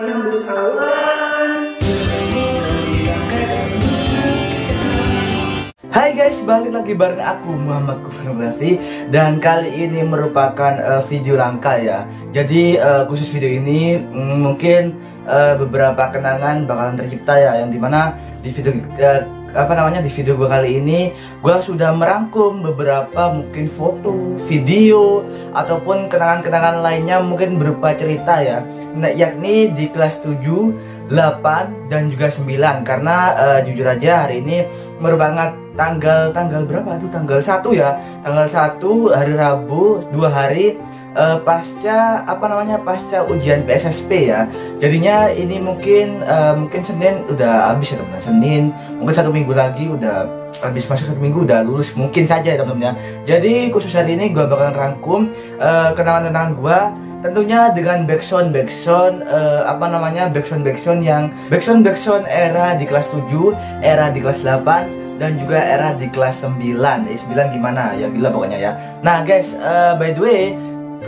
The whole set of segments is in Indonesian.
Hai guys, balik lagi bareng aku Muhammad Kufranografi. Dan kali ini merupakan video langka ya. Jadi khusus video ini mungkin beberapa kenangan bakalan tercipta ya, yang dimana di video di video gue kali ini gue sudah merangkum beberapa mungkin foto, video ataupun kenangan-kenangan lainnya mungkin berupa cerita ya. Nah, yakni di kelas 7, 8 dan juga 9, karena jujur aja hari ini merupakan tanggal berapa tuh? Tanggal 1 ya. Tanggal 1 hari Rabu, 2 hari pasca pasca ujian PSSP ya. Jadinya ini mungkin Senin udah habis ya teman-teman. Senin mungkin 1 minggu lagi udah habis, masuk 1 minggu udah lulus mungkin saja ya teman-teman ya. Jadi khusus hari ini gue bakalan rangkum kenangan-kenangan gue, tentunya dengan backsound era di kelas 7, era di kelas 8 dan juga era di kelas 9. 9 gimana ya, gila pokoknya ya. Nah guys, by the way,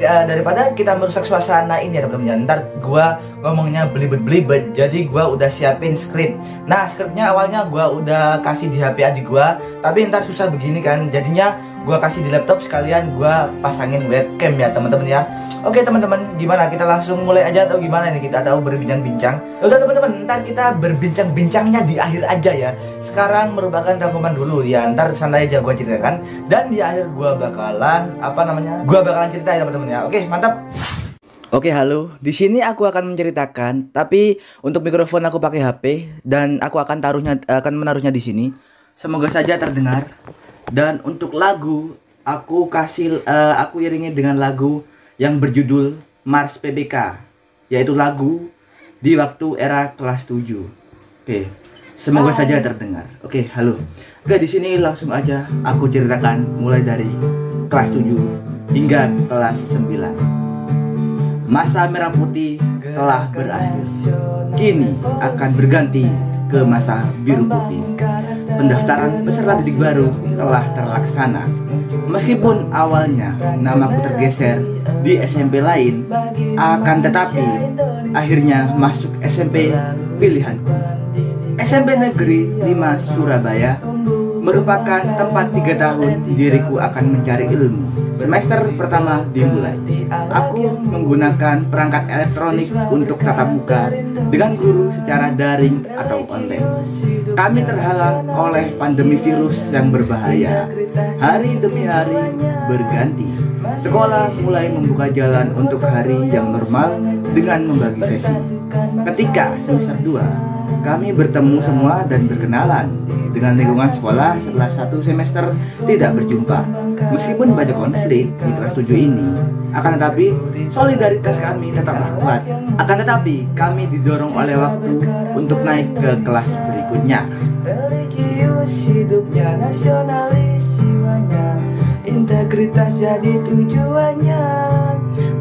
daripada kita merusak suasana ini ya teman-teman, ntar gua ngomongnya belibet, jadi gua udah siapin skrip. Nah, skripnya awalnya gua udah kasih di HP adik gua, tapi ntar susah begini kan, jadinya gua kasih di laptop sekalian gua pasangin webcam ya teman-teman ya. Oke teman-teman, gimana, kita langsung mulai aja atau gimana nih, kita tahu berbincang-bincang? Udah teman-teman, ntar kita berbincang-bincangnya di akhir aja ya. Sekarang merupakan rangkuman dulu ya, ntar santai aja gue ceritakan, dan di akhir gue bakalan cerita ya teman-teman ya. Oke, mantap. Oke, halo. Di sini aku akan menceritakan, tapi untuk mikrofon aku pakai HP dan aku akan menaruhnya di sini. Semoga saja terdengar. Dan untuk lagu aku iringi dengan lagu yang berjudul Mars PBK, yaitu lagu di waktu era kelas 7. Oke, semoga saja terdengar. Oke, halo. Oke, di sini langsung aja aku ceritakan mulai dari kelas 7 hingga kelas 9. Masa merah putih telah berakhir. Kini akan berganti ke masa biru putih. Pendaftaran peserta didik baru telah terlaksana. Meskipun awalnya namaku tergeser di SMP lain, akan tetapi akhirnya masuk SMP pilihanku. SMP Negeri 5 Surabaya merupakan tempat 3 tahun diriku akan mencari ilmu. Semester pertama dimulai. Aku menggunakan perangkat elektronik untuk tatap muka dengan guru secara daring atau online. Kami terhalang oleh pandemi virus yang berbahaya. Hari demi hari berganti. Sekolah mulai membuka jalan untuk hari yang normal dengan membagi sesi. Ketika semester 2, kami bertemu semua dan berkenalan dengan lingkungan sekolah setelah 1 semester tidak berjumpa. Meskipun banyak konflik di kelas 7 ini, akan tetapi solidaritas kami tetaplah kuat. Akan tetapi kami didorong oleh waktu untuk naik ke kelas berikutnya. Religius hidupnya, nasionalis jiwanya, integritas jadi tujuannya,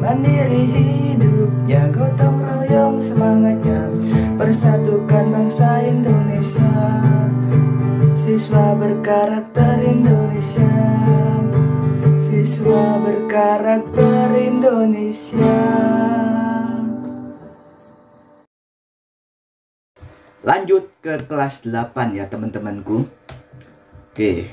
mandiri hidupnya, gotong royong semangatnya, persatukan bangsa Indonesia, siswa berkarakter Indonesia, siswa berkarakter Indonesia. Lanjut ke kelas 8 ya teman-temanku. Oke,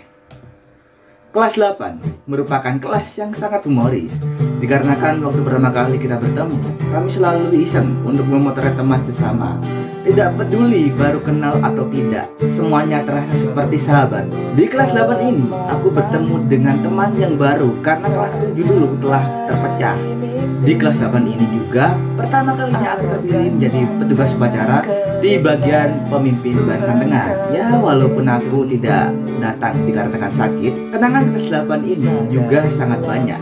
kelas 8 merupakan kelas yang sangat humoris. Dikarenakan waktu pertama kali kita bertemu, kami selalu iseng untuk memotret teman sesama. Tidak peduli baru kenal atau tidak, semuanya terasa seperti sahabat. Di kelas 8 ini, aku bertemu dengan teman yang baru karena kelas 7 dulu telah terpecah. Di kelas 8 ini juga pertama kalinya aku terpilih menjadi petugas upacara di bagian pemimpin barisan tengah. Ya, walaupun aku tidak datang dikarenakan sakit, kenangan kelas 8 ini juga sangat banyak.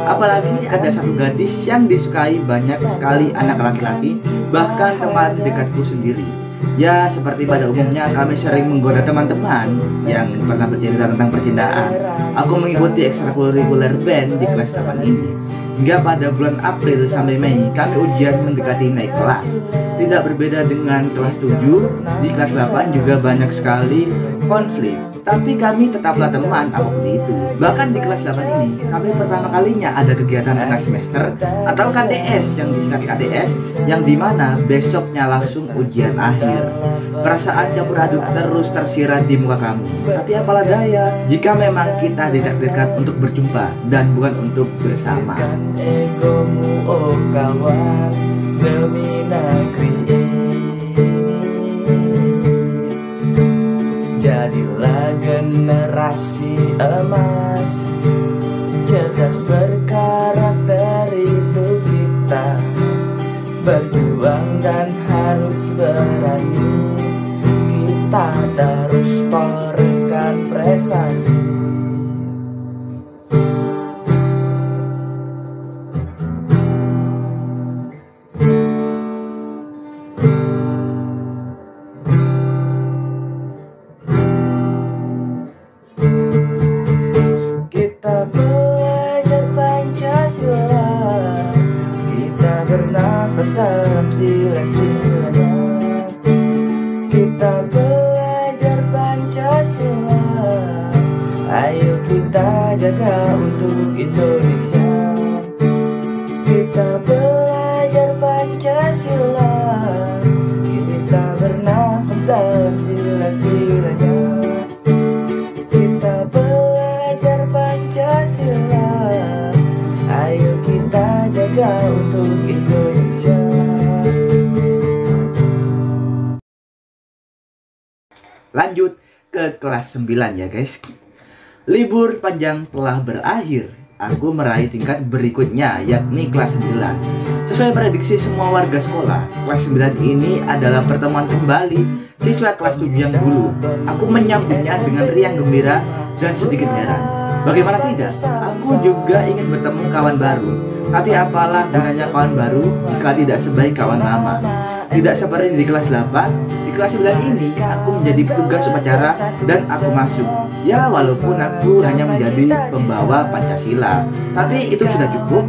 Apalagi ada satu gadis yang disukai banyak sekali anak laki-laki, bahkan teman dekatku sendiri. Ya, seperti pada umumnya kami sering menggoda teman-teman yang pernah bercerita tentang percintaan. Aku mengikuti ekstrakurikuler band di kelas 8 ini. Hingga pada bulan April sampai Mei kami ujian mendekati naik kelas. Tidak berbeda dengan kelas 7, di kelas 8 juga banyak sekali konflik. tapi kami tetaplah teman apapun itu. Bahkan di kelas 8 ini, kami pertama kalinya ada kegiatan tengah semester atau KTS yang disingkat KTS, yang dimana besoknya langsung ujian akhir. Perasaan campur aduk terus tersirat di muka kami. Tapi apalah daya, jika memang kita ditakdirkan untuk berjumpa dan bukan untuk bersama. Egomu oh kawan, demi negeri ini, jadilah generasi emas, cerdas berkarakter itu kita, berjuang dan harus berani, kita terus torehkan prestasi. Kita belajar Pancasila, kita bernafas dalam sila-silanya. Kita belajar Pancasila, ayo kita jaga untuk Indonesia. Kita belajar Pancasila, kita bernafas dalam sila-silanya. Kita belajar Pancasila, ayo kita jaga untuk Indonesia. Lanjut ke kelas 9 ya guys. Libur panjang telah berakhir. Aku meraih tingkat berikutnya, yakni kelas 9. Sesuai prediksi semua warga sekolah, kelas 9 ini adalah pertemuan kembali siswa kelas 7 yang dulu. Aku menyambutnya dengan riang gembira dan sedikit heran. Bagaimana tidak, aku juga ingin bertemu kawan baru. Tapi apalah gunanya kawan baru jika tidak sebaik kawan lama. Tidak seperti di kelas 8, di kelas 9 ini aku menjadi petugas upacara dan aku masuk. Ya walaupun aku hanya menjadi pembawa Pancasila, tapi itu sudah cukup.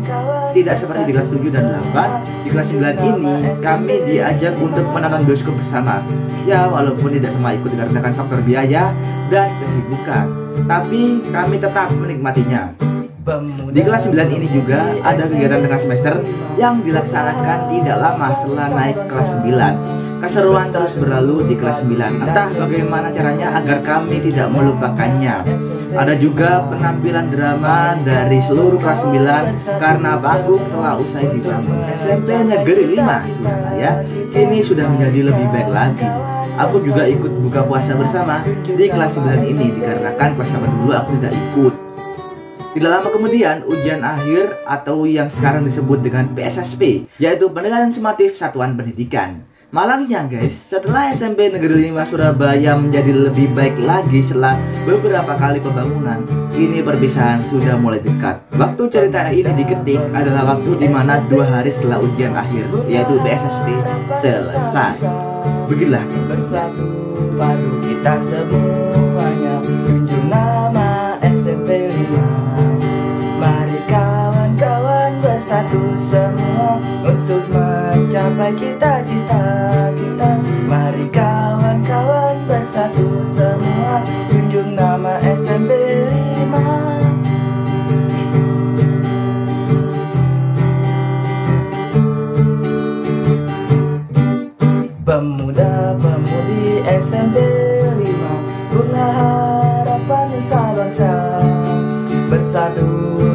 Tidak seperti di kelas 7 dan 8, di kelas 9 ini kami diajak untuk menonton bioskop bersama. Ya walaupun tidak semua ikut dikarenakan faktor biaya dan kesibukan, tapi kami tetap menikmatinya. Di kelas 9 ini juga ada kegiatan tengah semester yang dilaksanakan tidak lama setelah naik kelas 9. Keseruan terus berlalu di kelas 9. Entah bagaimana caranya agar kami tidak melupakannya. Ada juga penampilan drama dari seluruh kelas 9 karena panggung telah usai dibangun. SMP Negeri 5 Surabaya kini sudah menjadi lebih baik lagi. Aku juga ikut buka puasa bersama di kelas 9 ini dikarenakan kelas 8 dulu aku tidak ikut. Tidak lama kemudian ujian akhir atau yang sekarang disebut dengan PSSP, yaitu penilaian sumatif satuan pendidikan. Malangnya guys, setelah SMP Negeri 5 Surabaya menjadi lebih baik lagi setelah beberapa kali pembangunan, kini perpisahan sudah mulai dekat. Waktu cerita ini diketik adalah waktu dimana 2 hari setelah ujian akhir, yaitu PSSP selesai. Begitulah bersatu padu kita semuanya, junjung nama SMP 5. Mari kawan-kawan bersatu semua untuk mencapai cita-cita kita. Mari kawan-kawan bersatu semua, junjung nama SMP 5. Pemuda-pemudi SMP 5, bunga harapan nusa bangsa. Bersatu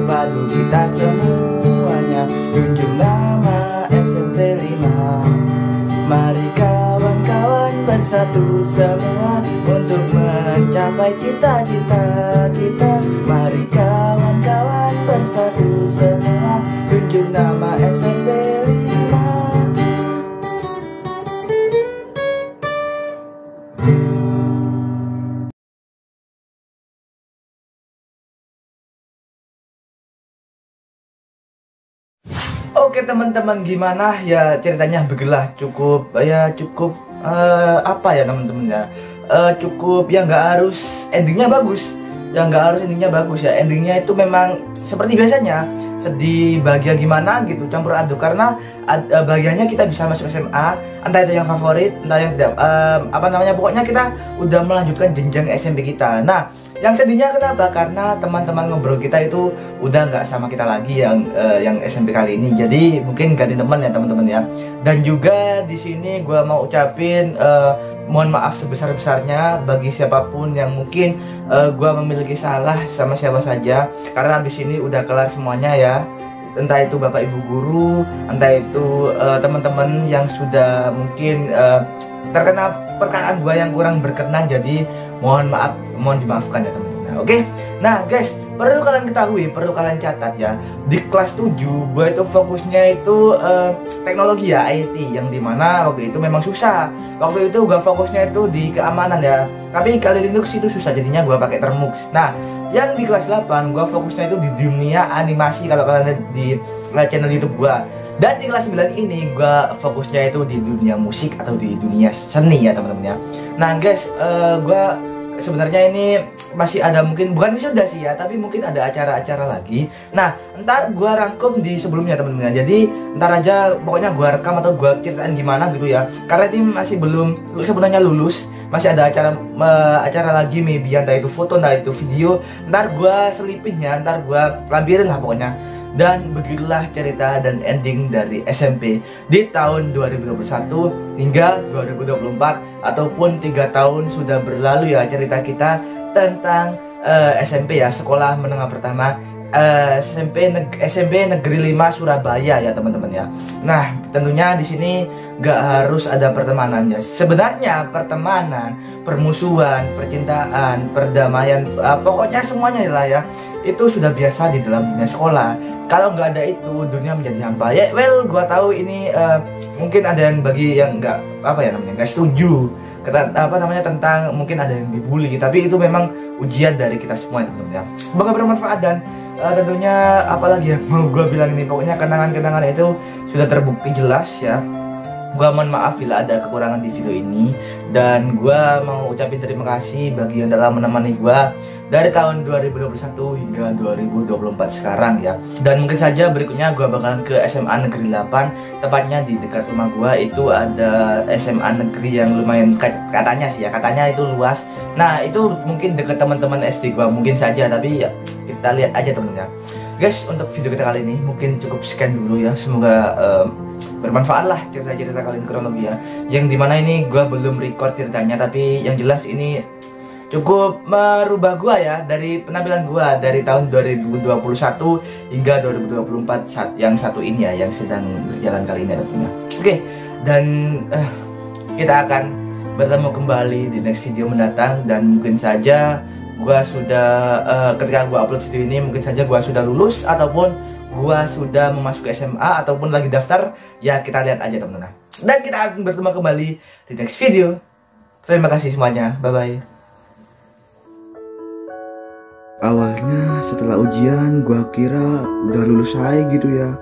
padu kita semuanya, junjung nama SMP 5. Mari kawan-kawan bersatu semua untuk mencapai cita-cita kita. Mari kawan-kawan bersatu semua, junjung nama SMP 5. Oke teman-teman, gimana ya ceritanya? Begitulah, cukup apa ya teman-teman ya, cukup ya, nggak harus endingnya bagus ya, endingnya itu memang seperti biasanya sedih, bahagia gimana gitu, campur aduk. Karena bahagianya kita bisa masuk SMA, entah itu yang favorit, entah yang tidak, pokoknya kita udah melanjutkan jenjang SMP kita. Nah, yang sedihnya kenapa? Karena teman-teman ngobrol kita itu udah nggak sama kita lagi yang SMP kali ini. Jadi mungkin ganti teman ya teman-teman ya. Dan juga di sini gue mau ucapin mohon maaf sebesar-besarnya bagi siapapun yang mungkin gue memiliki salah sama siapa saja. Karena abis ini udah kelar semuanya ya. Entah itu bapak ibu guru, entah itu teman-teman yang sudah mungkin terkena perkataan gue yang kurang berkenan. Jadi mohon maaf, mohon dimaafkan ya teman-teman. Oke. Nah guys, perlu kalian ketahui, perlu kalian catat ya. Di kelas 7 gue itu fokusnya itu teknologi ya, IT, yang dimana waktu itu memang susah. Waktu itu gue fokusnya itu di keamanan ya. Tapi kali Linux itu susah, jadinya gue pakai Termux. Nah, yang di kelas 8 gue fokusnya itu di dunia animasi, kalau kalian lihat di channel YouTube gue. Dan di kelas 9 ini gue fokusnya itu di dunia musik atau di dunia seni ya teman-teman ya. Nah guys, gue sebenarnya ini masih ada, mungkin bukan wisuda sih ya, tapi mungkin ada acara-acara lagi. Nah ntar gue rangkum di sebelumnya teman-teman ya. Jadi ntar aja pokoknya gue rekam atau gue ceritain gimana gitu ya. Karena ini masih belum sebenarnya lulus, masih ada acara lagi, maybe entah itu foto, entah itu video. Ntar gue selipinnya, ntar gue lampirin lah pokoknya. Dan begitulah cerita dan ending dari SMP di tahun 2021 hingga 2024, ataupun 3 tahun sudah berlalu ya cerita kita tentang SMP ya, sekolah menengah pertama, SMP Negeri 5 Surabaya ya teman-teman ya. Nah tentunya di sini gak harus ada pertemanannya. Sebenarnya pertemanan, permusuhan, percintaan, perdamaian, pokoknya semuanya lah ya, itu sudah biasa di dalam dunia sekolah. Kalau nggak ada itu, dunia menjadi hampa. Ya, well, gua tahu ini mungkin ada yang bagi yang nggak nggak setuju tentang mungkin ada yang dibully. Tapi itu memang ujian dari kita semua teman-teman ya. Semoga bermanfaat dan tentunya apalagi ya mau gua bilang ini, pokoknya kenangan-kenangan itu sudah terbukti jelas ya. Gua mohon maaf bila ada kekurangan di video ini, dan gua mau ucapin terima kasih bagi yang telah menemani gua dari tahun 2021 hingga 2024 sekarang ya. Dan mungkin saja berikutnya gua bakalan ke SMA Negeri 8, tepatnya di dekat rumah gua itu ada SMA negeri yang lumayan, katanya sih ya, katanya itu luas. Nah itu mungkin dekat teman-teman SD gua mungkin saja, tapi ya kita lihat aja temennya. Guys, untuk video kita kali ini mungkin cukup sekian dulu ya. Semoga bermanfaat lah cerita-cerita kalian, kronologi ya. Yang dimana ini gue belum record ceritanya, tapi yang jelas ini cukup merubah gue ya, dari penampilan gue dari tahun 2021 hingga 2024 yang satu ini ya, yang sedang berjalan kali ini tentunya. Oke, dan kita akan bertemu kembali di next video mendatang. Dan mungkin saja gue sudah ketika gue upload video ini, mungkin saja gue sudah lulus ataupun gua sudah memasuki SMA ataupun lagi daftar ya, kita lihat aja teman-teman. Dan kita akan bertemu kembali di next video. Terima kasih semuanya, bye bye. Awalnya setelah ujian gua kira udah lulus aja gitu ya.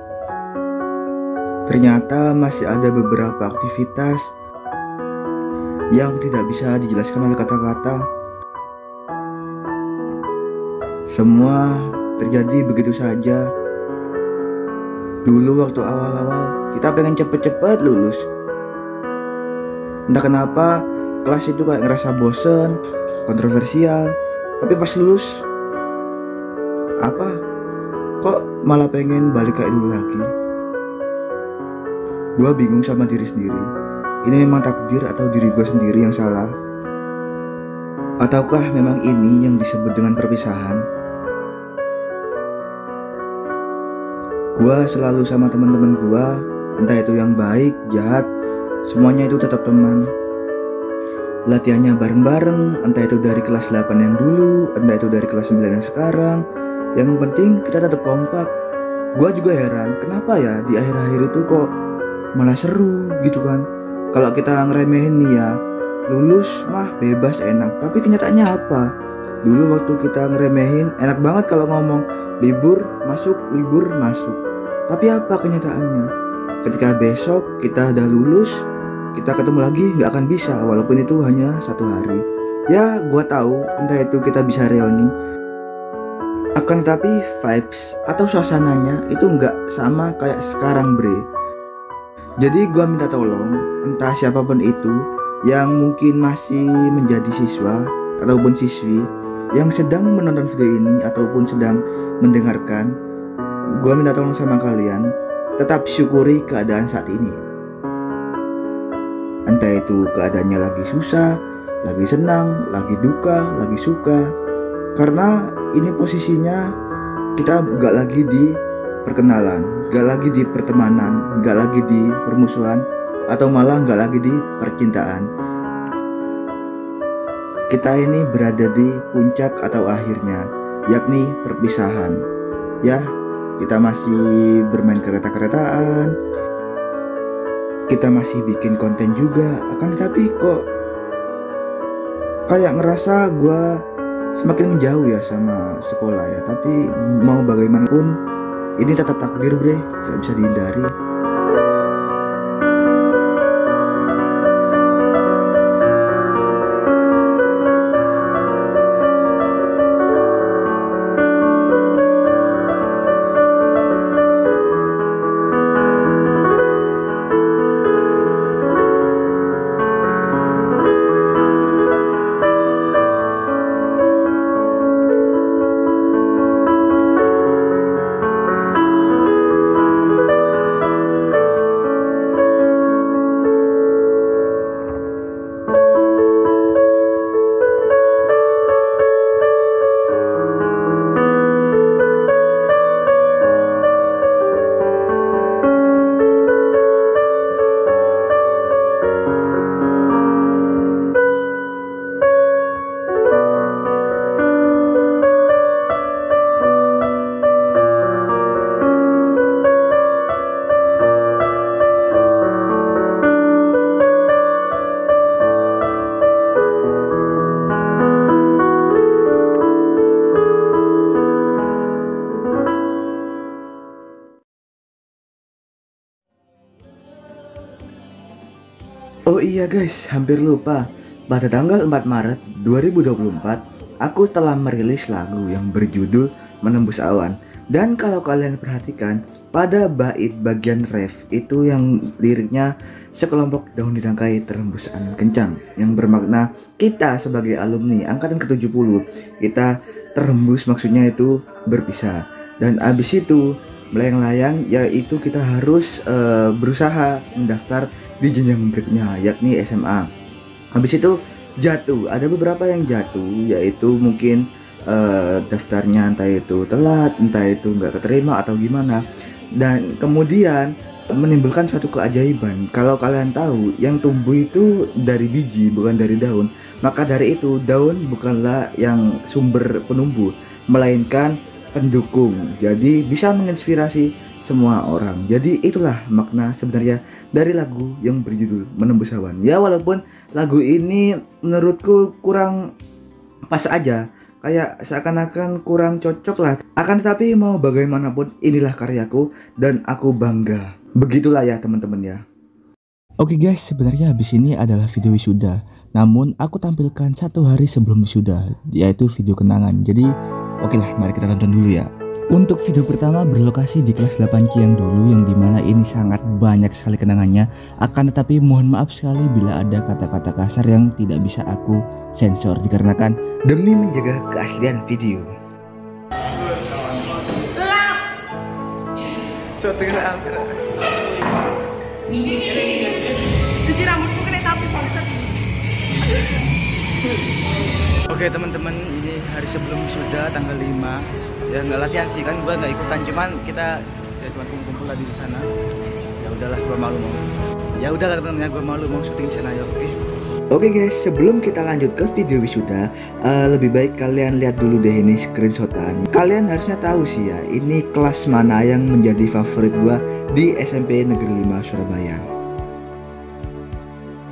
Ternyata masih ada beberapa aktivitas yang tidak bisa dijelaskan oleh kata-kata. Semua terjadi begitu saja. Dulu waktu awal-awal kita pengen cepet-cepet lulus. Entah kenapa kelas itu kayak ngerasa bosen, kontroversial. Tapi pas lulus, kok malah pengen balik kayak dulu lagi. Gua bingung sama diri sendiri. Ini memang takdir atau diri gua sendiri yang salah? Ataukah memang ini yang disebut dengan perpisahan? Gua selalu sama teman-teman gua, entah itu yang baik, jahat, semuanya itu tetap teman. Latihannya bareng-bareng, entah itu dari kelas 8 yang dulu, entah itu dari kelas 9 yang sekarang. Yang penting kita tetap kompak. Gua juga heran, kenapa ya di akhir-akhir itu kok malah seru gitu kan. Kalau kita ngeremehin nih ya, lulus mah bebas enak, tapi kenyataannya apa? Dulu waktu kita ngeremehin enak banget kalau ngomong libur masuk. Tapi apa kenyataannya? Ketika besok kita udah lulus, kita ketemu lagi nggak akan bisa, walaupun itu hanya 1 hari. Ya gua tahu entah itu kita bisa reuni Akan tetapi vibes atau suasananya itu nggak sama kayak sekarang bre. Jadi gua minta tolong entah siapapun itu yang mungkin masih menjadi siswa ataupun siswi yang sedang menonton video ini ataupun sedang mendengarkan, gua minta tolong sama kalian tetap syukuri keadaan saat ini. Entah itu keadaannya lagi susah, lagi senang, lagi duka, lagi suka. Karena ini posisinya kita gak lagi di perkenalan, gak lagi di pertemanan, gak lagi di permusuhan, atau malah gak lagi di percintaan. Kita ini berada di puncak atau akhirnya, yakni perpisahan. Ya, kita masih bermain kereta-keretaan, kita masih bikin konten juga. Akan tetapi kok kayak ngerasa gue semakin menjauh ya sama sekolah ya. Tapi mau bagaimanapun ini tetap takdir bre, gak bisa dihindari. Oh iya guys, hampir lupa. Pada tanggal 4 Maret 2024, aku telah merilis lagu yang berjudul Menembus Awan. Dan kalau kalian perhatikan, pada bait bagian ref itu yang liriknya sekelompok daun ditangkai terhembus angin kencang, yang bermakna kita sebagai alumni angkatan ke-70 kita terhembus, maksudnya itu berpisah. Dan abis itu melayang-layang, yaitu kita harus berusaha mendaftar di jenjang berikutnya, yakni SMA. Habis itu jatuh, ada beberapa yang jatuh, yaitu mungkin daftarnya entah itu telat, entah itu nggak keterima atau gimana. Dan kemudian menimbulkan suatu keajaiban. Kalau kalian tahu, yang tumbuh itu dari biji bukan dari daun, maka dari itu daun bukanlah yang sumber penumbuh, melainkan pendukung. Jadi bisa menginspirasi semua orang. Jadi itulah makna sebenarnya dari lagu yang berjudul Menembus Awan. Ya walaupun lagu ini menurutku kurang pas aja, kayak seakan-akan kurang cocok lah. Akan tetapi mau bagaimanapun inilah karyaku dan aku bangga. Begitulah ya teman-teman ya. Oke guys, sebenarnya habis ini adalah video wisuda. Namun aku tampilkan 1 hari sebelum wisuda, yaitu video kenangan. Jadi oke lah, mari kita tonton dulu ya. Untuk video pertama berlokasi di kelas 8 Ciang dulu, yang dimana ini sangat banyak sekali kenangannya. Akan tetapi mohon maaf sekali bila ada kata-kata kasar yang tidak bisa aku sensor, dikarenakan demi menjaga keaslian video. Oke teman-teman, ini hari sebelum wisuda tanggal 5. Ya nggak latihan sih kan, gua nggak ikutan, cuman kita ya cuma kumpul-kumpul lagi di sana. Ya udahlah, gua malu mau. Ya udahlah teman-teman, gua malu mau syuting di sana ya. Oke guys, sebelum kita lanjut ke video wisuda, lebih baik kalian lihat dulu deh ini screenshotan. Kalian harusnya tahu sih ya, ini kelas mana yang menjadi favorit gua di SMP Negeri 5 Surabaya.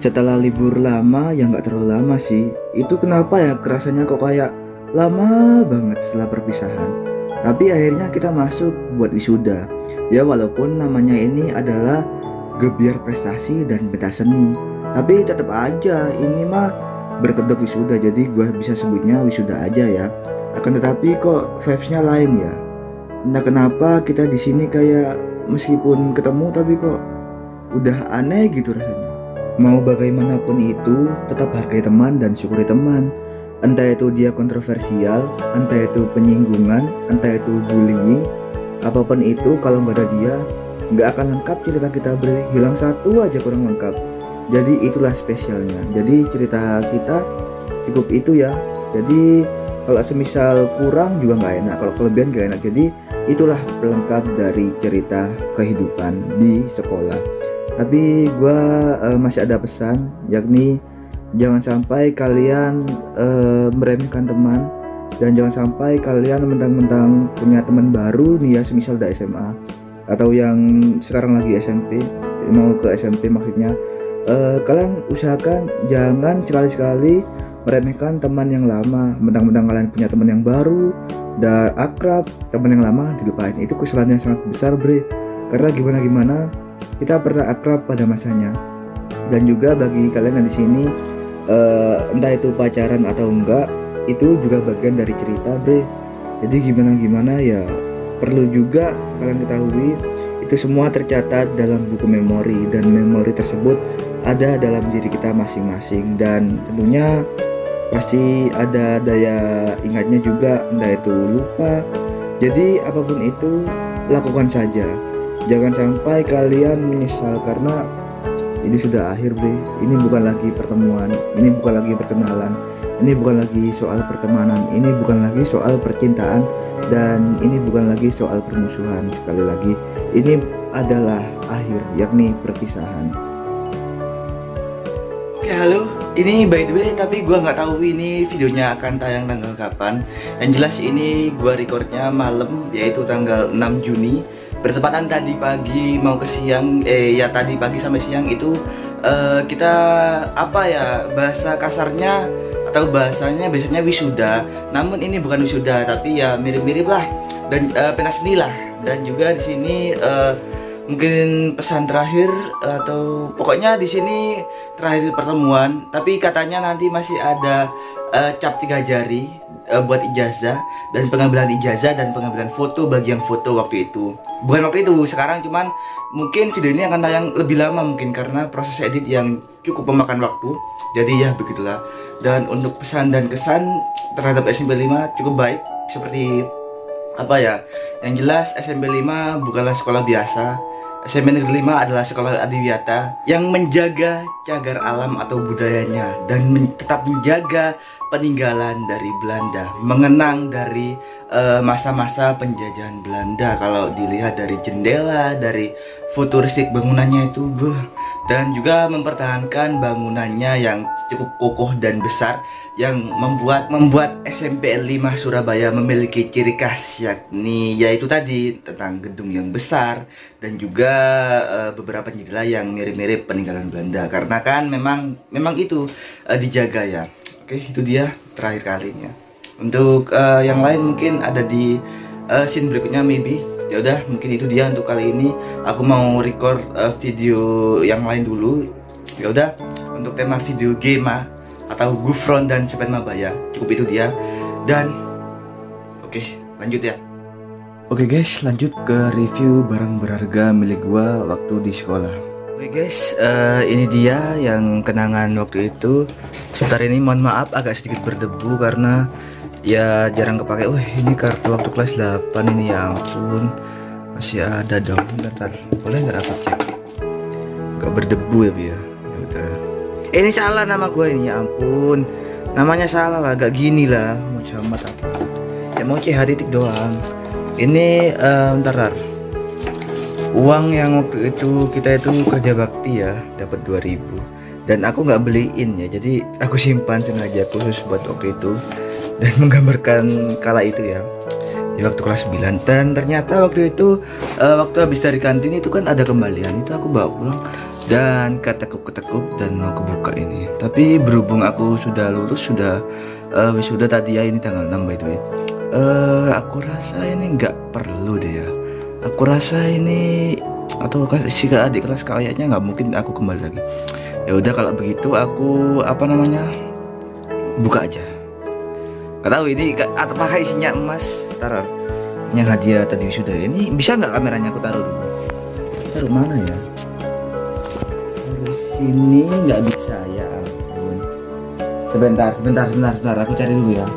Setelah libur lama, yang nggak terlalu lama sih, itu kenapa ya kerasanya kok kayak lama banget setelah perpisahan. Tapi akhirnya kita masuk buat wisuda. Ya walaupun namanya ini adalah Gebiar Prestasi dan Pentas Seni, tapi tetap aja ini mah berkedok wisuda, jadi gua bisa sebutnya wisuda aja ya. Akan tetapi kok vibes-nya lain ya. Entah kenapa kita di sini kayak meskipun ketemu tapi kok udah aneh gitu rasanya. Mau bagaimanapun itu, tetap hargai teman dan syukuri teman. Entah itu dia kontroversial, entah itu penyinggungan, entah itu bullying, apapun itu, kalau nggak ada dia, nggak akan lengkap cerita kita. Hilang satu aja kurang lengkap. Jadi itulah spesialnya. Jadi cerita kita cukup itu ya. Jadi kalau semisal kurang juga nggak enak, kalau kelebihan nggak enak. Jadi itulah pelengkap dari cerita kehidupan di sekolah. Tapi gue masih ada pesan, yakni jangan sampai kalian meremehkan teman, dan jangan sampai kalian mentang-mentang punya teman baru nih ya, semisal dari SMA atau yang sekarang lagi SMP, mau ke SMP maksudnya, kalian usahakan jangan sekali-sekali meremehkan teman yang lama. Mentang-mentang kalian punya teman yang baru dan akrab, teman yang lama dilupain, itu kesalahan yang sangat besar bre. Karena gimana kita pernah akrab pada masanya. Dan juga bagi kalian yang di sini entah itu pacaran atau enggak, itu juga bagian dari cerita bre. Jadi gimana ya perlu juga kalian ketahui, itu semua tercatat dalam buku memori, dan memori tersebut ada dalam diri kita masing-masing, dan tentunya pasti ada daya ingatnya juga, entah itu lupa. Jadi apapun itu lakukan saja, jangan sampai kalian menyesal karena ini sudah akhir bre. Ini bukan lagi pertemuan, ini bukan lagi perkenalan, ini bukan lagi soal pertemanan, ini bukan lagi soal percintaan, dan ini bukan lagi soal permusuhan. Sekali lagi, ini adalah akhir, yakni perpisahan. Oke, halo, ini by the way, tapi gue nggak tahu ini videonya akan tayang tanggal kapan. Yang jelas ini gue recordnya malam, yaitu tanggal 6 Juni. Bertepatan tadi pagi mau ke siang, ya tadi pagi sampai siang itu kita apa ya, bahasa kasarnya atau bahasanya biasanya wisuda. Namun ini bukan wisuda, tapi ya mirip-mirip lah, dan pentas seni lah. Dan juga di sini mungkin pesan terakhir atau pokoknya di sini terakhir pertemuan. Tapi katanya nanti masih ada cap 3 jari buat ijazah, dan pengambilan ijazah dan pengambilan foto bagi yang foto waktu itu. Bukan waktu itu, sekarang, cuman mungkin video ini akan tayang lebih lama mungkin karena proses edit yang cukup memakan waktu. Jadi ya begitulah. Dan untuk pesan dan kesan terhadap SMP 5 cukup baik. Seperti apa ya, yang jelas SMP 5 bukanlah sekolah biasa. SMP Negeri 5 adalah sekolah adiwiyata yang menjaga cagar alam atau budayanya, dan tetap menjaga peninggalan dari Belanda, mengenang dari masa-masa penjajahan Belanda. Kalau dilihat dari jendela, dari futuristik bangunannya itu, dan juga mempertahankan bangunannya yang cukup kokoh dan besar, yang membuat SMP 5 Surabaya memiliki ciri khas, yakni yaitu tadi tentang gedung yang besar dan juga beberapa jendela yang mirip-mirip peninggalan Belanda, karena kan memang itu dijaga ya. Oke, itu dia terakhir kalinya. Untuk yang lain mungkin ada di scene berikutnya maybe. Ya udah, mungkin itu dia untuk kali ini. Aku mau record video yang lain dulu. Ya udah, untuk tema video game atau Gufron dan Cepet Mabaya cukup itu dia. Dan oke, lanjut ya. Oke guys, lanjut ke review barang berharga milik gua waktu di sekolah. Oke guys, ini dia yang kenangan waktu itu. Sebentar ini mohon maaf agak sedikit berdebu karena ya jarang kepake. Ini kartu waktu kelas 8 ini, ya ampun. Masih ada dong. Bentar, boleh nggak aku cek? Gak berdebu ya Bia. Ya udah. Ini salah nama gue ini, ya ampun. Namanya salah lah, gak gini lah. Mau camat apa? Ya mau CH titik doang. Ini bentar. Uang yang waktu itu kita itu kerja bakti ya, dapat 2000. Dan aku nggak beliin ya, jadi aku simpan sengaja khusus buat waktu itu dan menggambarkan kala itu ya, di waktu kelas 9. Dan ternyata waktu itu waktu habis dari kantin itu kan ada kembalian, itu aku bawa pulang dan ketekuk dan mau kebuka ini. Tapi berhubung aku sudah lulus, sudah wisuda tadi ya, ini tanggal 6 by the way. Aku rasa ini nggak perlu deh ya. Aku rasa ini, atau kasih ke adik kelas kayaknya nggak mungkin aku kembali lagi. Ya udah kalau begitu aku buka aja. Gak tahu ini apakah isinya emas. Taruh yang hadiah tadi sudah. Ini bisa nggak kameranya aku taruh dulu? Taruh mana ya? Di sini nggak bisa ya ampun. Sebentar, aku cari dulu ya.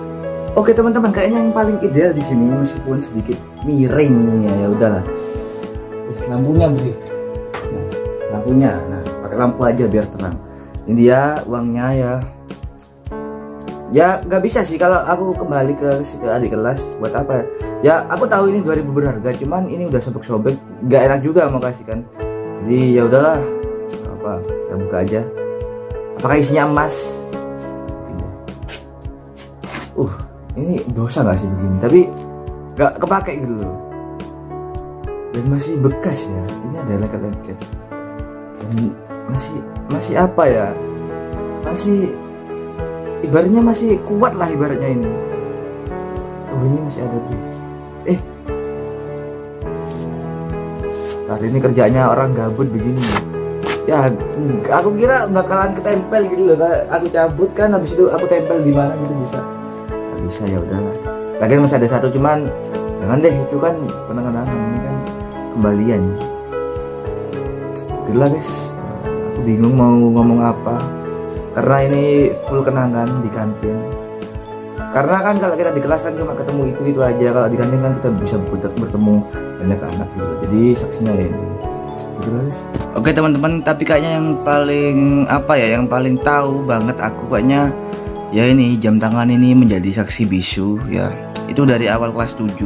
Oke teman-teman, kayaknya yang paling ideal di sini meskipun sedikit miring ya, ya udahlah. Lampunya beri. Nah, lampunya, nah pakai lampu aja biar tenang. Ini dia uangnya ya. Ya nggak bisa sih kalau aku kembali ke adik kelas buat apa? Ya aku tahu ini 2000 berharga, cuman ini udah sobek-sobek, nggak enak juga mau kasih kan. Jadi ya udahlah, apa? Kita buka aja. Apakah isinya emas? Ini dosa nggak sih begini? Tapi nggak kepake gitu loh. Dan masih bekas ya. Ini ada leket-leket. Dan masih apa ya? Masih ibaratnya masih kuat lah ibaratnya ini. Oh ini masih ada bro. Nah ini kerjanya orang gabut begini. Ya aku kira bakalan ketempel gitu loh. Aku cabut kan, habis itu aku tempel di mana gitu bisa. Bisa ya udahlah. Lagian masih ada satu, cuman jangan deh, itu kan penanganan, ini kan kembalian. Gila guys, aku bingung mau ngomong apa karena ini full kenangan di kantin. Karena kan kalau kita di kelas kan cuma ketemu itu aja, kalau di kantin kan kita bisa bertemu banyak anak gitu. Jadi saksinya ini. Gitu guys. Oke teman-teman, tapi kayaknya yang paling apa ya, yang paling tahu banget aku kayaknya ya ini jam tangan ini menjadi saksi bisu ya. Itu dari awal kelas 7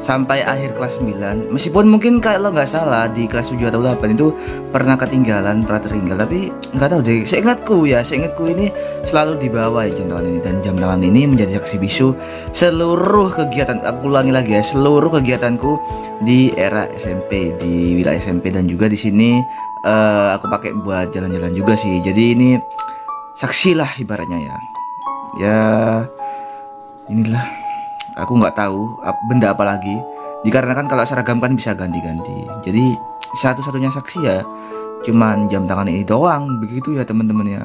sampai akhir kelas 9. Meskipun mungkin kalau nggak salah di kelas 7 atau 8 itu pernah ketinggalan, pernah tertinggal, tapi nggak tahu deh. Seingatku ini selalu dibawa ya jam tangan ini, dan jam tangan ini menjadi saksi bisu seluruh kegiatan. Aku ulangi lagi ya, seluruh kegiatanku di era SMP, di wilayah SMP, dan juga di sini aku pakai buat jalan-jalan juga sih. Jadi ini saksi lah ibaratnya ya. Ya inilah, aku nggak tahu benda apa lagi, dikarenakan kalau seragam kan bisa ganti-ganti. Jadi satu-satunya saksi ya cuman jam tangan ini doang, begitu ya teman-teman ya.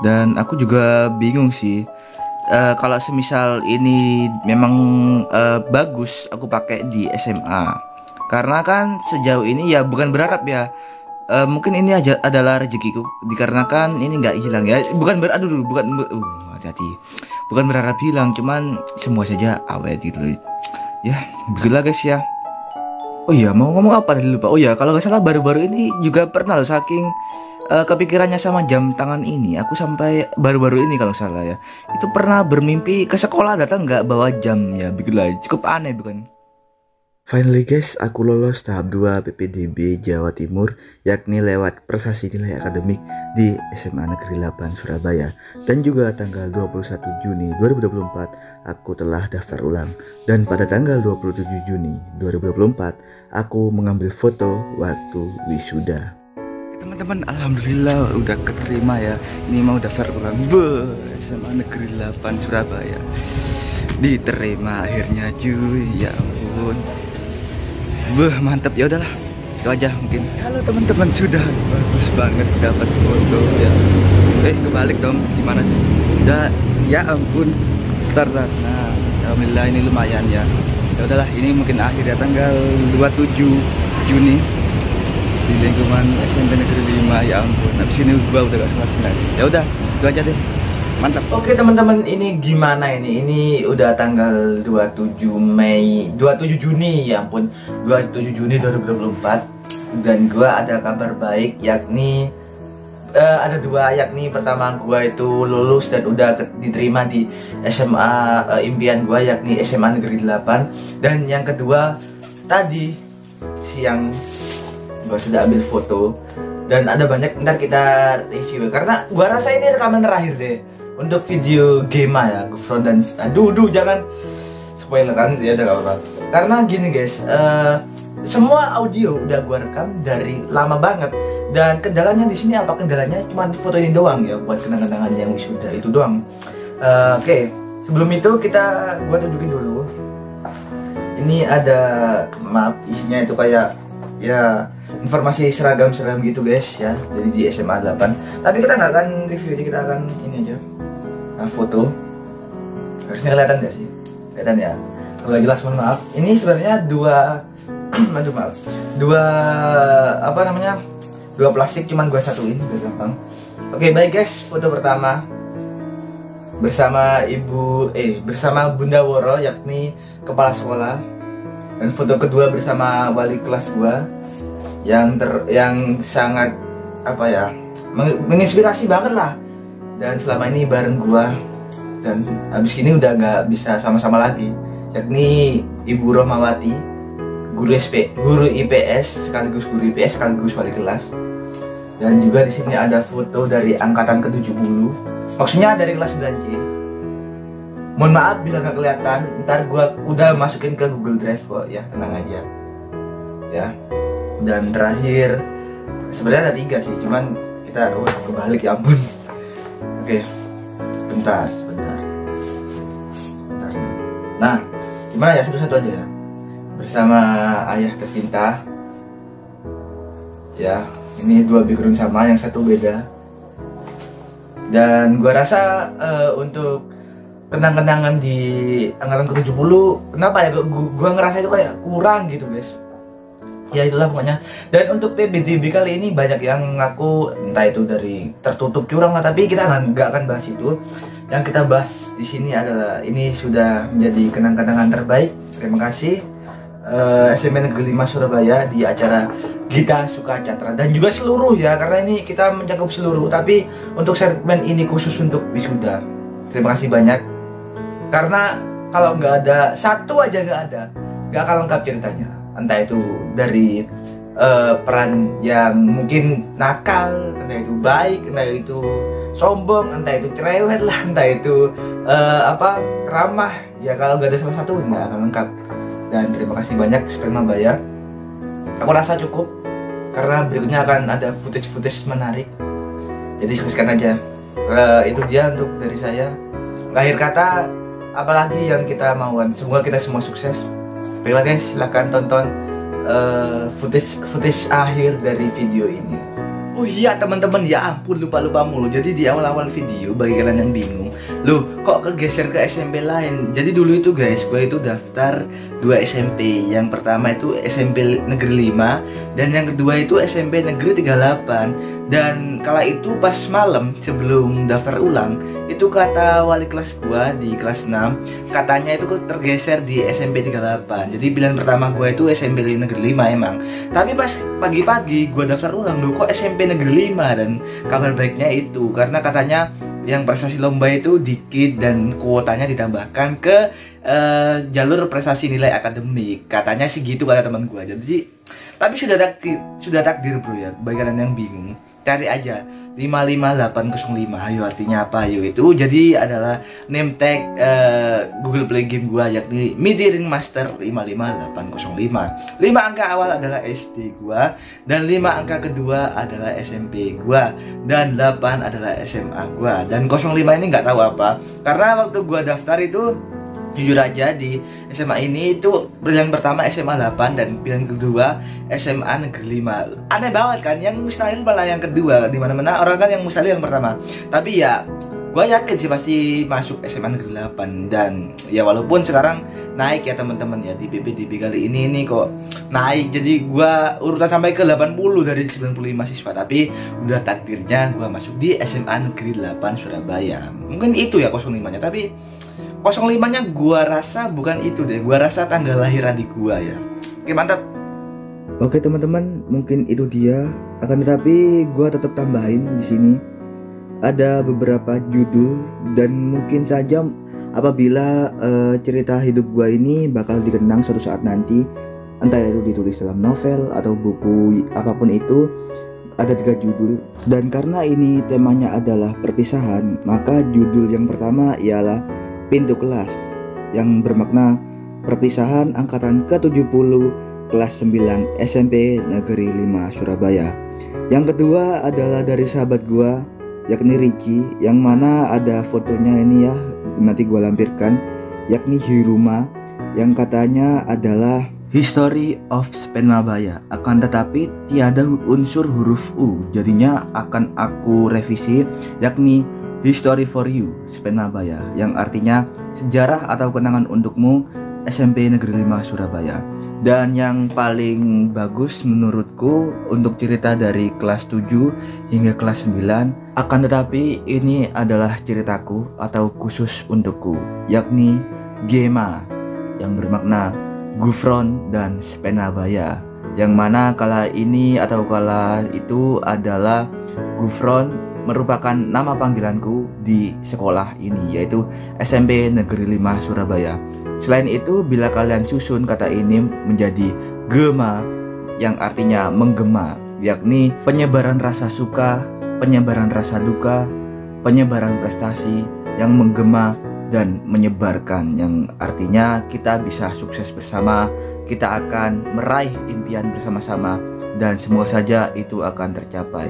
Dan aku juga bingung sih, kalau semisal ini memang bagus aku pakai di SMA, karena kan sejauh ini ya bukan berharap ya. Mungkin ini aja adalah rezekiku, dikarenakan ini nggak hilang ya. Bukan hati-hati. Bukan berharap hilang, cuman semua saja awet gitu. Ya, begitulah guys ya. Oh iya, mau ngomong apa tadi lupa. Oh iya, kalau nggak salah baru-baru ini juga pernah loh, saking kepikirannya sama jam tangan ini, aku sampai baru-baru ini kalau salah ya, itu pernah bermimpi ke sekolah datang nggak bawa jam ya. Begitulah, cukup aneh bukan? Finally guys, aku lolos tahap 2 PPDB Jawa Timur, yakni lewat prestasi nilai akademik di SMA Negeri 8 Surabaya. Dan juga tanggal 21 Juni 2024 aku telah daftar ulang. Dan pada tanggal 27 Juni 2024 aku mengambil foto waktu wisuda. Teman-teman, alhamdulillah udah keterima ya. Ini mau daftar ulang SMA Negeri 8 Surabaya. Diterima akhirnya cuy, ya ampun. Mantap, ya udahlah. Itu aja mungkin. Halo teman-teman, sudah bagus banget dapat foto ya. Kebalik dong, gimana sih? Udah, ya ampun. Bentar. Nah, alhamdulillah ini lumayan ya. Ya udahlah, ini mungkin akhir ya, tanggal 27 Juni di lingkungan SMP Negeri 5, ya ampun. Habis ini gua udah gak selesai lagi. Ya udah, itu aja deh. Mantap. Oke teman-teman, ini gimana ini? Ini udah tanggal 27 Juni, ya ampun, 27 Juni 2024. Dan gua ada kabar baik, yakni ada dua, yakni pertama gua itu lulus dan udah diterima di SMA impian gua, yakni SMA Negeri 8. Dan yang kedua, tadi siang gua sudah ambil foto dan ada banyak, ntar kita review karena gua rasa ini rekaman terakhir deh untuk video game ya, Gufron. Dan aduh jangan spoiler kan, ya udah gak apa-apa. Karena gini guys, semua audio udah gua rekam dari lama banget, dan kendalanya di sini apa kendalanya? Cuman foto ini doang ya buat kenangan-kenangan yang wisuda itu doang. Oke, sebelum itu gua tunjukin dulu. Ini ada, maaf, isinya itu kayak ya informasi seragam gitu guys ya, jadi di SMA 8. Tapi kita nggak akan review aja, kita akan ini aja, foto. Harusnya kelihatan gak sih? Kelihatan ya? Kalau jelas mohon maaf. Ini sebenarnya dua aduh maaf. Dua plastik, cuman gua satuin biar gampang. Oke, baik guys, foto pertama bersama Bunda Woro, yakni kepala sekolah, dan foto kedua bersama wali kelas gua yang sangat menginspirasi banget lah, dan selama ini bareng gua, dan abis ini udah nggak bisa sama-sama lagi, yakni Ibu Rohmawati, guru IPS sekaligus wali kelas. Dan juga di sini ada foto dari angkatan ke-70, maksudnya dari kelas 9C. Mohon maaf bila nggak kelihatan, ntar gua udah masukin ke Google Drive kok ya, tenang aja ya. Dan terakhir sebenarnya ada 3 sih, cuman kita kebalik, ya ampun. Oke, sebentar. Nah, gimana ya, satu-satu aja ya. Bersama ayah tercinta ya, ini 2 background sama, yang satu beda. Dan gua rasa untuk kenang-kenangan di angkatan ke-70, kenapa ya gua ngerasa itu kayak kurang gitu guys. Ya itulah pokoknya. Dan untuk PBDB kali ini banyak yang ngaku entah itu dari tertutup curang lah, tapi kita nggak akan bahas itu. Yang kita bahas di sini adalah ini sudah menjadi kenang-kenangan terbaik. Terima kasih SMP Negeri 5 Surabaya di acara Gita Suka Catra, dan juga seluruh ya, karena ini kita mencakup seluruh, tapi untuk segmen ini khusus untuk wisuda. Terima kasih banyak, karena kalau nggak ada satu aja, nggak akan lengkap ceritanya. Entah itu dari peran yang mungkin nakal, entah itu baik, entah itu sombong, entah itu cerewet lah, entah itu ramah ya, kalau nggak ada salah satu nggak akan lengkap. Dan terima kasih banyak Spermabaya. Aku rasa cukup, karena berikutnya akan ada footage menarik. Jadi saksikan aja. Itu dia untuk dari saya. Akhir kata, apalagi yang kita mauan. Semoga kita semua sukses. Baiklah guys, silahkan tonton footage akhir dari video ini. Oh iya teman-teman, ya ampun, lupa mulu. Jadi di awal-awal video, bagi kalian yang bingung, loh kok kegeser ke SMP lain. Jadi dulu itu guys, gue itu daftar 2 SMP. Yang pertama itu SMP Negeri 5, dan yang kedua itu SMP Negeri 38. Dan kala itu pas malam sebelum daftar ulang, itu kata wali kelas gua di kelas 6, katanya itu tergeser di SMP 38. Jadi pilihan pertama gua itu SMP Negeri 5 emang. Tapi pas pagi-pagi gua daftar ulang, loh kok SMP Negeri 5. Dan kabar baiknya itu karena katanya yang prestasi lomba itu dikit dan kuotanya ditambahkan ke jalur prestasi nilai akademik. Katanya sih gitu kata teman gua. Jadi tapi sudah takdir bro ya. Bagi kalian yang bingung, cari aja 55805. Ayo artinya apa? Ayo itu jadi adalah name tag Google Play game gua, yakni MIDI Ring Master 55805. 5 angka awal adalah SD gua, dan 5 angka kedua adalah SMP gua, dan 8 adalah SMA gua. Dan 05 ini nggak tahu apa, karena waktu gua daftar itu jujur aja di SMA ini itu pilihan pertama SMA 8 dan pilihan kedua SMA Negeri 5. Aneh banget kan, yang mustahil malah yang kedua. Dimana-mana orang kan yang mustahil yang pertama. Tapi ya gue yakin sih pasti masuk SMA Negeri 8. Dan ya walaupun sekarang naik ya teman-teman ya, di PPDB kali ini kok naik. Jadi gue urutan sampai ke 80 dari 95 siswa. Tapi udah takdirnya gue masuk di SMA Negeri 8 Surabaya. Mungkin itu ya 05-nya, tapi 05-nya gua rasa bukan itu deh. Gua rasa tanggal lahir adik gua ya. Oke, mantap. Oke teman-teman, mungkin itu dia. Akan tetapi gua tetap tambahin di sini ada beberapa judul, dan mungkin saja apabila cerita hidup gua ini bakal dikenang suatu saat nanti, entah itu ditulis dalam novel atau buku apapun itu. Ada 3 judul, dan karena ini temanya adalah perpisahan, maka judul yang pertama ialah Pintu Kelas, yang bermakna perpisahan angkatan ke-70 kelas 9 SMP Negeri 5 Surabaya. Yang kedua adalah dari sahabat gua, yakni Ricci, yang mana ada fotonya ini ya, nanti gua lampirkan, yakni Hiruma, yang katanya adalah History of Spermabaya. Akan tetapi tiada unsur huruf U, jadinya akan aku revisi, yakni History for You, Spen Mabaya, yang artinya sejarah atau kenangan untukmu SMP Negeri 5 Surabaya. Dan yang paling bagus menurutku untuk cerita dari kelas 7 hingga kelas 9. Akan tetapi ini adalah ceritaku atau khusus untukku, yakni Gema, yang bermakna Gufron dan Spen Mabaya. Yang mana kala ini atau kala itu adalah Gufron merupakan nama panggilanku di sekolah ini, yaitu SMP Negeri 5 Surabaya. Selain itu, bila kalian susun kata ini menjadi Gema, yang artinya menggema, yakni penyebaran rasa suka, penyebaran rasa duka, penyebaran prestasi yang menggema dan menyebarkan, yang artinya kita bisa sukses bersama, kita akan meraih impian bersama-sama, dan semoga saja itu akan tercapai.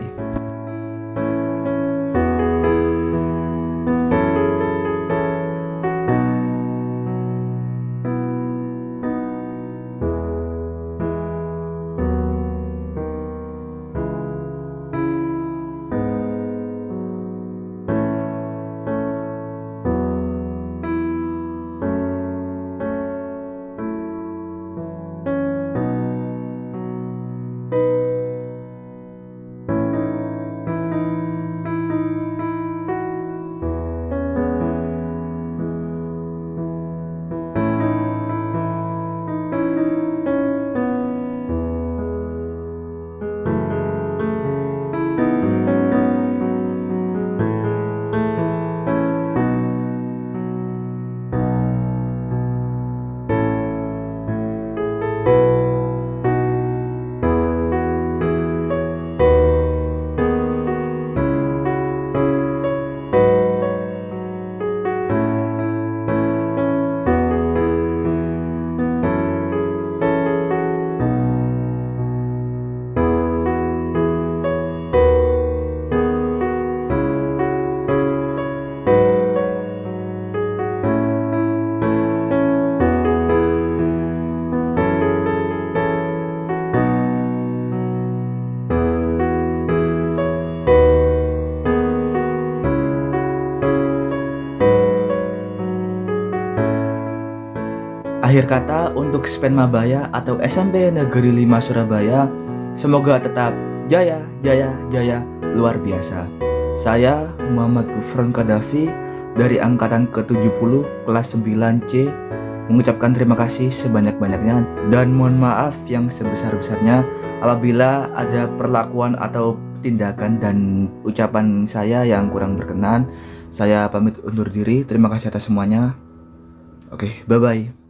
Akhir kata untuk Spen Mabaya atau SMP Negeri 5 Surabaya, semoga tetap jaya, jaya, jaya, luar biasa. Saya Muhammad Gufron Qaddafi dari angkatan ke-70 kelas 9C mengucapkan terima kasih sebanyak-banyaknya dan mohon maaf yang sebesar-besarnya apabila ada perlakuan atau tindakan dan ucapan saya yang kurang berkenan. Saya pamit undur diri. Terima kasih atas semuanya. Oke, bye-bye.